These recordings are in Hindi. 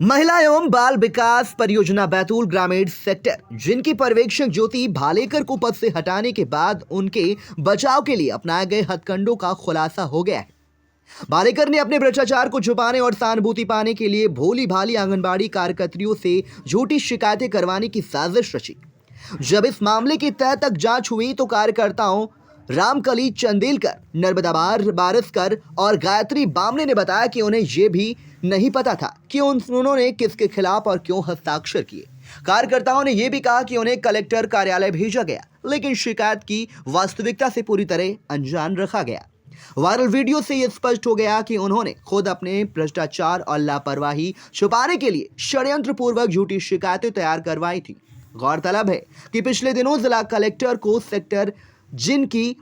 महिला एवं बाल विकास परियोजना बैतूल ग्रामीण सेक्टर जिनकी पर्यवेक्षक ज्योति भालेकर को पद से हटाने के बाद उनके बचाव के लिए अपनाए गए हथकंडों का खुलासा हो गया है। भालेकर ने अपने भ्रष्टाचार को छुपाने और सहानुभूति पाने के लिए भोली भाली आंगनबाड़ी कार्यकर्तियों से झूठी शिकायतें करवाने की साजिश रची। जब इस मामले की तह तक जांच हुई तो कार्यकर्ताओं रामकली चंदेलकर, नर्मदा बारस्कर और गायत्री बामने ने बताया कि उन्हें यह भी नहीं पता था कि उन्होंने किसके खिलाफ और क्यों हस्ताक्षर किए। कार्यकर्ताओं ने यह भी कहा कि उन्हें कलेक्टर कार्यालय भेजा गया, लेकिन शिकायत की वास्तविकता से पूरी तरह अनजान रखा गया। वायरल वीडियो से यह स्पष्ट हो गया कि उन्होंने खुद अपने भ्रष्टाचार और लापरवाही छुपाने के लिए षड्यंत्र पूर्वक झूठी शिकायतें तैयार करवाई थी। गौरतलब है कि पिछले दिनों जिला कलेक्टर को सेक्टर जिनकी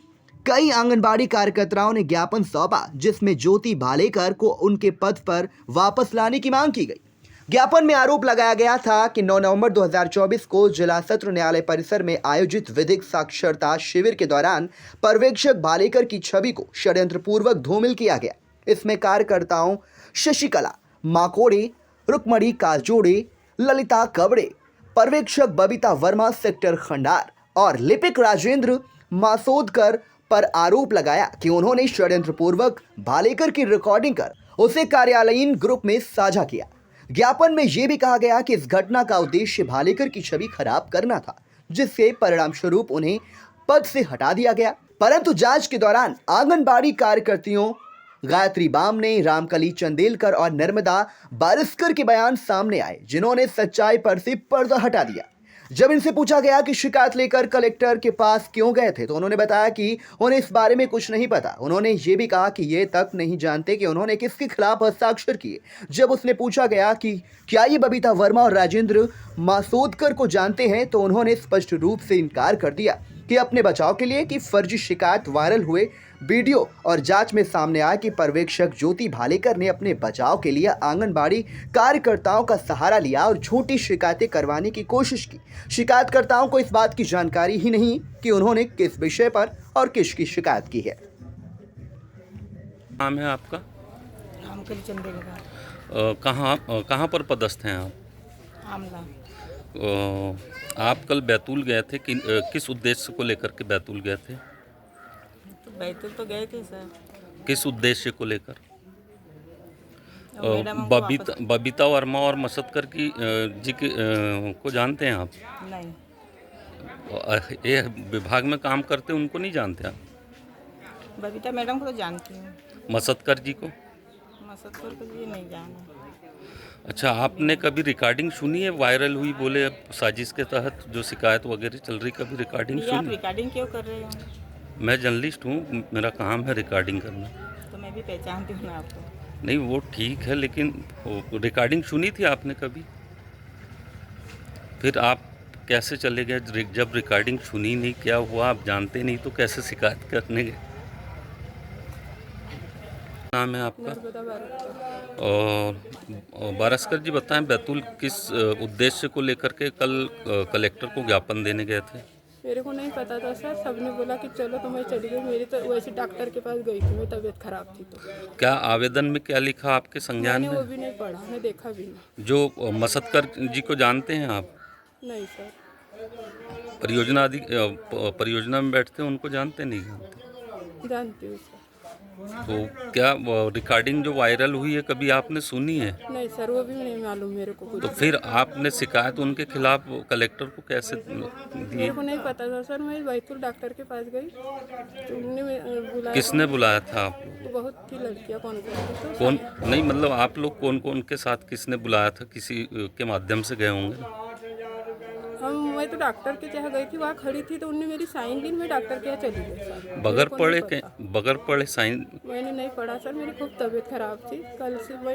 कई आंगनबाड़ी कार्यकर्ताओं ने ज्ञापन सौंपा, जिसमें ज्योति भालेकर को उनके पद पर वापस लाने की मांग की गई। ज्ञापन में आरोप लगाया गया था कि 9 नवंबर 2024 को जिला सत्र न्यायालय परिसर में आयोजित विधिक साक्षरता शिविर के दौरान पर्यवेक्षक भालेकर की छवि को षड्यंत्र पूर्वक धूमिल किया गया। इसमें कार्यकर्ताओं शशिकला माकोड़े, रुक्मणी काजोड़े, ललिता कबड़े, पर्यवेक्षक बबीता वर्मा सेक्टर खंडार और लिपिक राजेंद्र मासोदकर पर आरोप लगाया कि उन्होंने षड्यंत्र पूर्वक भालेकर की रिकॉर्डिंग कर उसे कार्यालयीन ग्रुप में साझा किया। ज्ञापन में यह भी कहा गया कि इस घटना का उद्देश्य भालेकर की छवि खराब करना था, जिससे परिणाम स्वरूप उन्हें पद से हटा दिया गया। परंतु जांच के दौरान आंगनबाड़ी कार्यकर्तियों गायत्री बामने, रामकली चंदेलकर और नर्मदा बारस्कर के बयान सामने आए, जिन्होंने सच्चाई पर से पर्दा हटा दिया। जब इनसे पूछा गया कि शिकायत लेकर कलेक्टर के पास क्यों गए थे, तो उन्होंने बताया कि उन्हें इस बारे में कुछ नहीं पता। उन्होंने ये भी कहा कि ये तक नहीं जानते कि उन्होंने किसके खिलाफ हस्ताक्षर किए। जब उसने पूछा गया कि क्या ये बबीता वर्मा और राजेंद्र मासोदकर को जानते हैं, तो उन्होंने स्पष्ट रूप से इनकार कर दिया कि अपने बचाव के लिए कि फर्जी शिकायत वायरल हुए वीडियो और जांच में सामने आया कि पर्यवेक्षक ज्योति भालेकर ने अपने बचाव के लिए आंगनबाड़ी कार्यकर्ताओं का सहारा लिया और झूठी शिकायतें करवाने की कोशिश की। शिकायतकर्ताओं को इस बात की जानकारी ही नहीं कि उन्होंने किस विषय पर और किसकी शिकायत की है। नाम है आपका? रामकली चंदेलकर। कहाँ पर पदस्थ हैं आप? आमला। आप कल बैतूल गए थे कि किस उद्देश्य को लेकर के बैतूल गए थे? तो बैतूल तो गए थे सर। किस उद्देश्य को लेकर? मैडम हमको बबीता वर्मा और मसदकर की जी के को जानते हैं आप? नहीं। ये विभाग में काम करते उनको नहीं जानते आप? बबीता मैडम को तो जानती हूँ। मसदकर जी को? मसदकर को जी नहीं जाना। अच्छा, आपने कभी रिकॉर्डिंग सुनी है वायरल हुई, बोले साजिश के तहत जो शिकायत वगैरह चल रही, कभी रिकॉर्डिंग ये आप सुनी? रिकॉर्डिंग क्यों कर रहे हो? मैं जर्नलिस्ट हूँ, मेरा काम है रिकॉर्डिंग करना। तो मैं भी पहचानती हूँ ना आपको। नहीं वो ठीक है, लेकिन रिकॉर्डिंग सुनी थी आपने कभी? फिर आप कैसे चले गए? जब रिकॉर्डिंग सुनी नहीं, क्या हुआ आप जानते नहीं, तो कैसे शिकायत करने गए? नाम है आपका? और बारस्कर जी बताएं, बैतूल किस उद्देश्य को लेकर के कल कलेक्टर को ज्ञापन देने गए थे? मेरे को नहीं पता था सर, सबने बोला कि चलो तो मैं चली गई। मेरी तो वैसे डॉक्टर के पास गई थी, मेरी तबीयत खराब थी। तो क्या आवेदन में क्या लिखा आपके संज्ञान मैंने वो में? भी नहीं पढ़ा, मैं देखा भी नहीं। जो मसदकर जी को जानते हैं आप? नहीं सर। परियोजना में बैठते हैं, उनको जानते नहीं? जानते। जानती हूँ सर। तो क्या रिकॉर्डिंग जो वायरल हुई है कभी आपने सुनी है? नहीं सर, वो भी नहीं मालूम मेरे को कुछ। तो फिर आपने शिकायत उनके खिलाफ कलेक्टर को कैसे दी? मेरे को नहीं पता था सर। मैं बैतूल डॉक्टर के पास गई तो उन्होंने बुलाया। किसने बुलाया था आप लोग? तो बहुत थी लड़कियाँ, कौन तो कौन नहीं, मतलब आप लोग कौन कौन के साथ किसने बुलाया था? किसी के माध्यम से गए होंगे। मैं तो डॉक्टर के जहाँ गई थी, वहाँ खड़ी थी, तो उनने मेरी साइन ली, मैं डॉक्टर के यहाँ चली गई सर। बगैर पढ़े साइन? मैंने नहीं पढ़ा सर, मेरी खूब तबीयत खराब थी। कल से मैं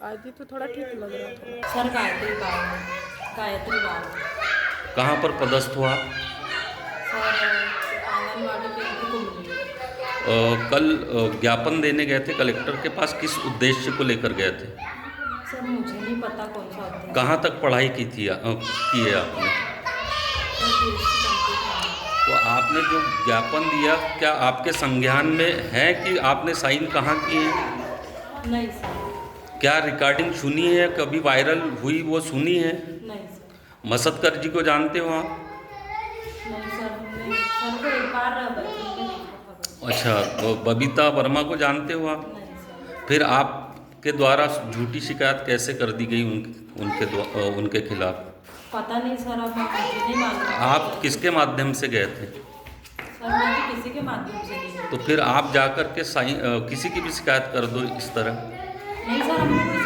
आज ही तो थोड़ा ठीक लग रहा था सर। गायत्री बामने। कहाँ पर पदस्थ हुआ? सर आंगनबाड़ी केंद्र को मिली। कल ज्ञापन देने गए थे कलेक्टर के पास, किस उद्देश्य को लेकर गए थे? सर मुझे नहीं पता कौन सा उद्देश्य। कहाँ तक पढ़ाई की है आपने? तो आपने जो ज्ञापन दिया, क्या आपके संज्ञान में है कि आपने साइन कहाँ किए हैं? नहीं सर। क्या रिकॉर्डिंग सुनी है, कभी वायरल हुई वो सुनी है? नहीं सर, मसदकर जी को जानते हो आप? नहीं सर, हमने सर को एक बार बचपन में देखा था बस। अच्छा, तो बबीता वर्मा को जानते हो आप? नहीं सर, फिर आपके द्वारा झूठी शिकायत कैसे कर दी गई उनके खिलाफ? पता नहीं सर, अब मुझे नहीं मालूम। आप किसके माध्यम से गए थे? सर मैं तो किसी के माध्यम से नहीं गई। तो फिर आप जाकर के किसी की भी शिकायत कर दो इस तरह। नहीं सर, हमने कोई